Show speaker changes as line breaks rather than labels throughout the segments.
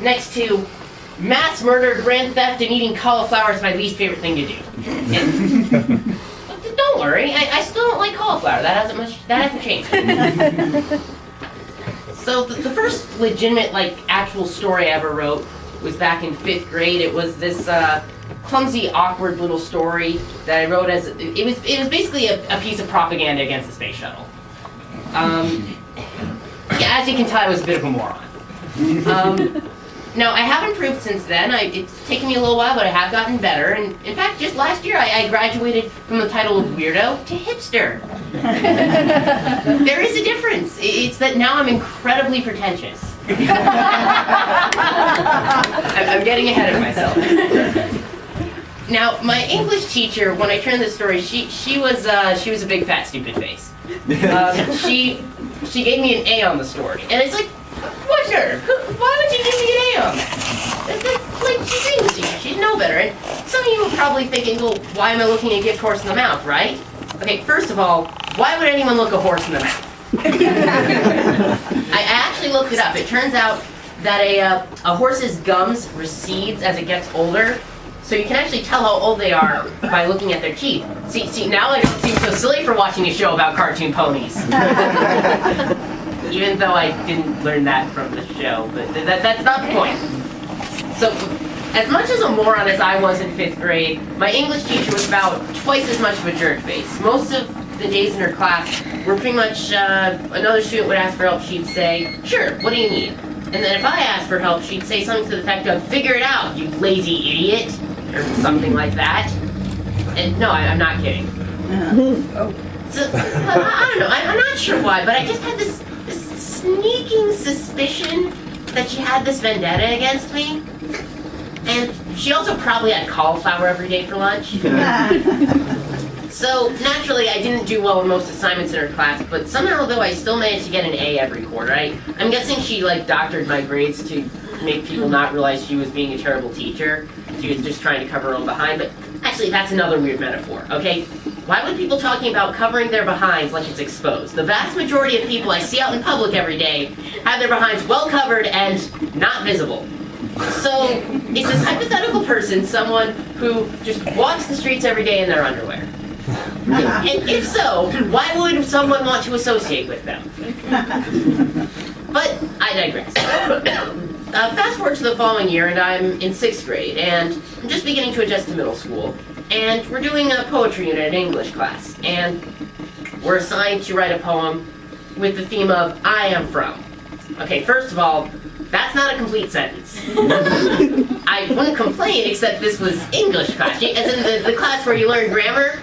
next to mass murder, grand theft, and eating cauliflower is my least favorite thing to do. And, but don't worry, I still don't like cauliflower. That hasn't changed. So the first legitimate, actual story I ever wrote was back in 5th grade. It was this clumsy, awkward little story that I wrote as it was basically a piece of propaganda against the space shuttle. Yeah, as you can tell, I was a bit of a moron. Now, I have improved since then. It's taken me a little while, but I have gotten better. And in fact, just last year, I graduated from the title of weirdo to hipster. There is a difference. It's that now I'm incredibly pretentious. I'm getting ahead of myself. Now, my English teacher, when I turned this story, she was a big fat stupid face. She gave me an A on the story, and it's like, what, sure? Why would you give me an A on that? That's she's English teacher. She'd know better. And some of you are probably thinking, well, why am I looking a gift horse in the mouth, right? Okay, first of all, why would anyone look a horse in the mouth? I actually looked it up. It turns out that a horse's gums recedes as it gets older. So you can actually tell how old they are by looking at their teeth. See, now I don't seem so silly for watching a show about cartoon ponies. Even though I didn't learn that from the show, but that's not the point. So, as much as a moron as I was in 5th grade, my English teacher was about twice as much of a jerk face. Most of the days in her class were pretty much another student would ask for help, she'd say, sure, what do you need? And then if I asked for help, she'd say something to the effect of, figure it out, you lazy idiot, or something like that. And no, I'm not kidding. So, I don't know, I'm not sure why, but I just had this sneaking suspicion that she had this vendetta against me. And she also probably had cauliflower every day for lunch. So, naturally, I didn't do well in most assignments in her class, but somehow, though, I still managed to get an A every quarter. I'm guessing she, doctored my grades to make people not realize she was being a terrible teacher. She was just trying to cover her own behind, but actually, that's another weird metaphor, okay? Why would people talking about covering their behinds like it's exposed? The vast majority of people I see out in public every day have their behinds well covered and not visible. So, is this hypothetical person someone who just walks the streets every day in their underwear? And if so, why would someone want to associate with them? But I digress. Fast forward to the following year, and I'm in 6th grade, and I'm just beginning to adjust to middle school. And we're doing a poetry unit in English class, and we're assigned to write a poem with the theme of I am from. Okay, first of all, that's not a complete sentence. I wouldn't complain, except this was English class, as in the class where you learn grammar.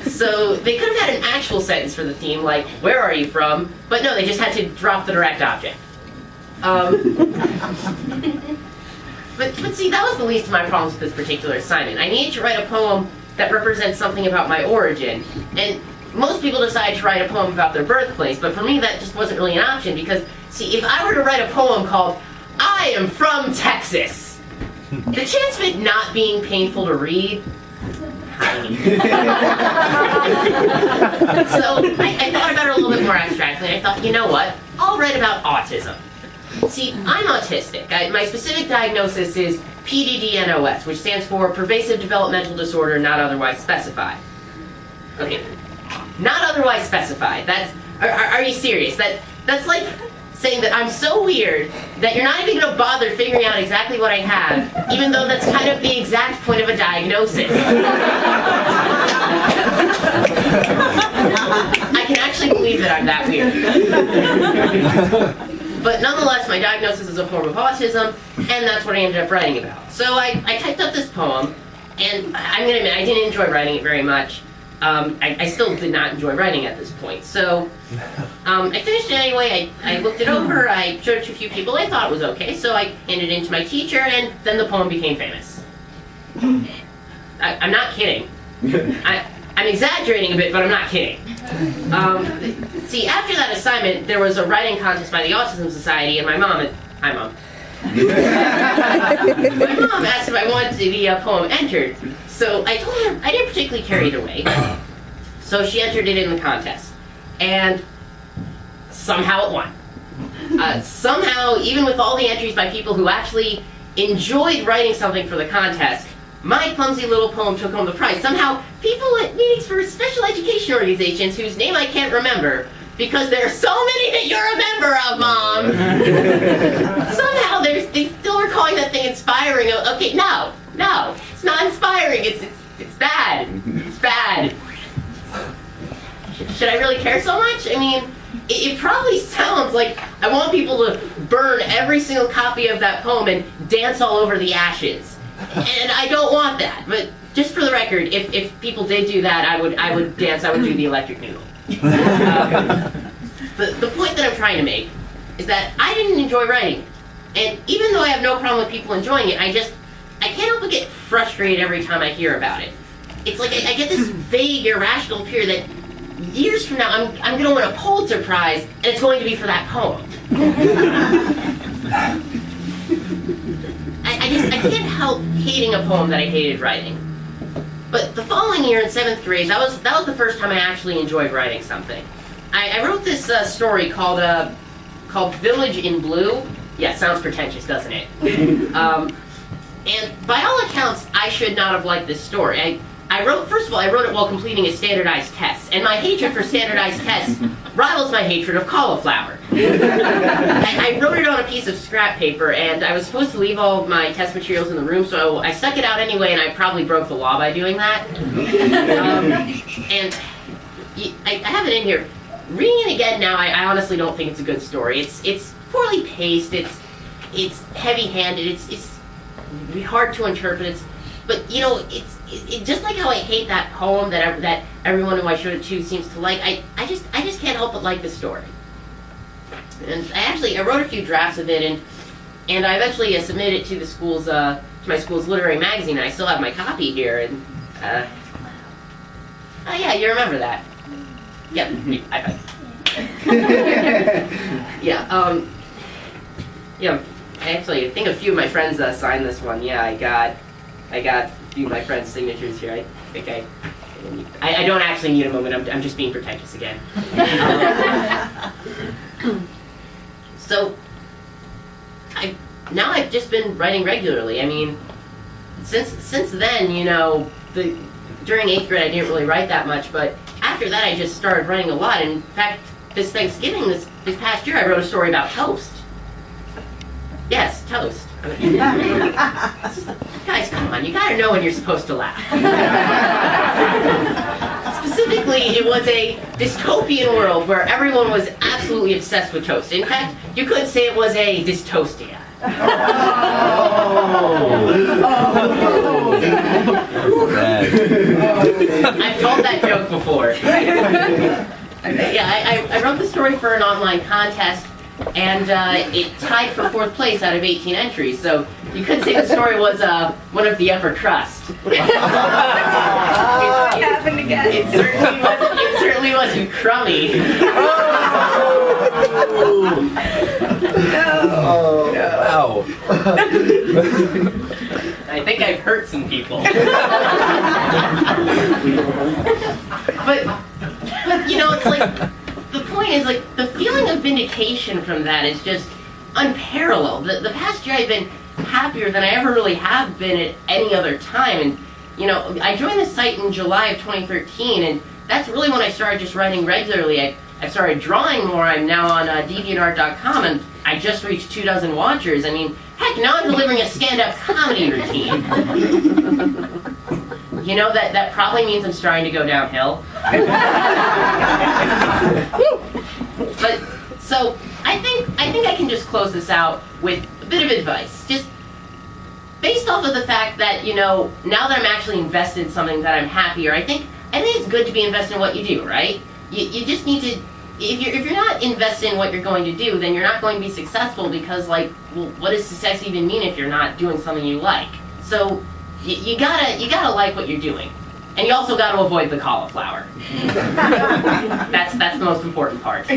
So they could have had an actual sentence for the theme, like, where are you from? But no, they just had to drop the direct object. But see, that was the least of my problems with this particular assignment. I needed to write a poem that represents something about my origin. And most people decide to write a poem about their birthplace, but for me that just wasn't really an option because, see, if I were to write a poem called I am from Texas, the chance of it not being painful to read, so I thought about it a little bit more abstractly. I thought, you know what? I'll write about autism. See, I'm autistic. My specific diagnosis is PDD-NOS, which stands for Pervasive Developmental Disorder Not Otherwise Specified. Okay, not otherwise specified. Are you serious? That's like saying that I'm so weird that you're not even going to bother figuring out exactly what I have, even though that's kind of the exact point of a diagnosis. I can actually believe that I'm that weird. But nonetheless, my diagnosis is a form of autism, and that's what I ended up writing about. So I typed up this poem, and I'm going to admit, I didn't enjoy writing it very much. I still did not enjoy writing at this point. So I finished it anyway. I looked it over. I showed it to a few people. They thought it was okay. So I handed it in to my teacher, and then the poem became famous. I'm not kidding. I'm exaggerating a bit, but I'm not kidding. See, after that assignment, there was a writing contest by the Autism Society, and my mom asked if I wanted the poem entered. So I told her I didn't particularly care either way. So she entered it in the contest. And somehow it won. Somehow, even with all the entries by people who actually enjoyed writing something for the contest, my clumsy little poem took home the prize. Somehow, people at meetings for special education organizations, whose name I can't remember, because there are so many that you're a member of, Mom! Somehow, they still are calling that thing inspiring. Okay, no, it's not inspiring. It's bad. It's bad. Should I really care so much? I mean, it probably sounds like I want people to burn every single copy of that poem and dance all over the ashes. And I don't want that. But just for the record, if people did do that, I would dance. I would do the electric noodle. The point that I'm trying to make is that I didn't enjoy writing. And even though I have no problem with people enjoying it, I can't help but get frustrated every time I hear about it. It's like I get this vague, irrational fear that years from now I'm going to win a Pulitzer Prize, and it's going to be for that poem. I can't help hating a poem that I hated writing. But the following year in 7th grade, that was the first time I actually enjoyed writing something. I wrote this story called Village in Blue. Yeah, sounds pretentious, doesn't it? And by all accounts, I should not have liked this story. First of all, I wrote it while completing a standardized test, and my hatred for standardized tests rivals my hatred of cauliflower. I wrote it on a piece of scrap paper, and I was supposed to leave all of my test materials in the room, so I stuck it out anyway, and I probably broke the law by doing that. And I have it in here. Reading it again now, I honestly don't think it's a good story. It's poorly paced, it's heavy-handed, it's hard to interpret, but you know, it's just like how I hate that poem that everyone who I showed it to seems to like. I just can't help but like the story. And I wrote a few drafts of it, and I eventually submitted it to the school's to my school's literary magazine. And I still have my copy here. And oh yeah, you remember that? Yeah, yeah. Yeah. Actually, I think a few of my friends signed this one. Yeah, I got a few of my friends' signatures here. I think I don't actually need a moment. I'm just being pretentious again. So, now I've just been writing regularly. I mean, since then, you know, during 8th grade I didn't really write that much, but after that I just started writing a lot. And in fact, this Thanksgiving, this past year, I wrote a story about toast. Yes, toast. Guys, come on, you gotta know when you're supposed to laugh. Specifically, it was a dystopian world where everyone was absolutely obsessed with toast. In fact, you could say it was a dystostia. I've told that joke before. Yeah, I wrote the story for an online contest, and it tied for 4th place out of 18 entries, so you could say the story was one of the upper crust. It certainly wasn't crummy.
Wow.
I think I've hurt some people. But you know, it's like, the point is, like, the feeling of vindication from that is just unparalleled. The past year I've been happier than I ever really have been at any other time. And, you know, I joined the site in July of 2013, and that's really when I started just writing regularly. I started drawing more. I'm now on DeviantArt.com, and I just reached 24 watchers. I mean, heck, now I'm delivering a stand-up comedy routine. You know, that probably means I'm starting to go downhill. But, so, I think I can just close this out with a bit of advice. Just based off of the fact that, you know, now that I'm actually invested in something that I'm happier, I think it's good to be invested in what you do, right? You just need to, if you're not invested in what you're going to do, then you're not going to be successful, because, like, well, what does success even mean if you're not doing something you like? So, you gotta like what you're doing. And you also gotta avoid the cauliflower. That's the most important part.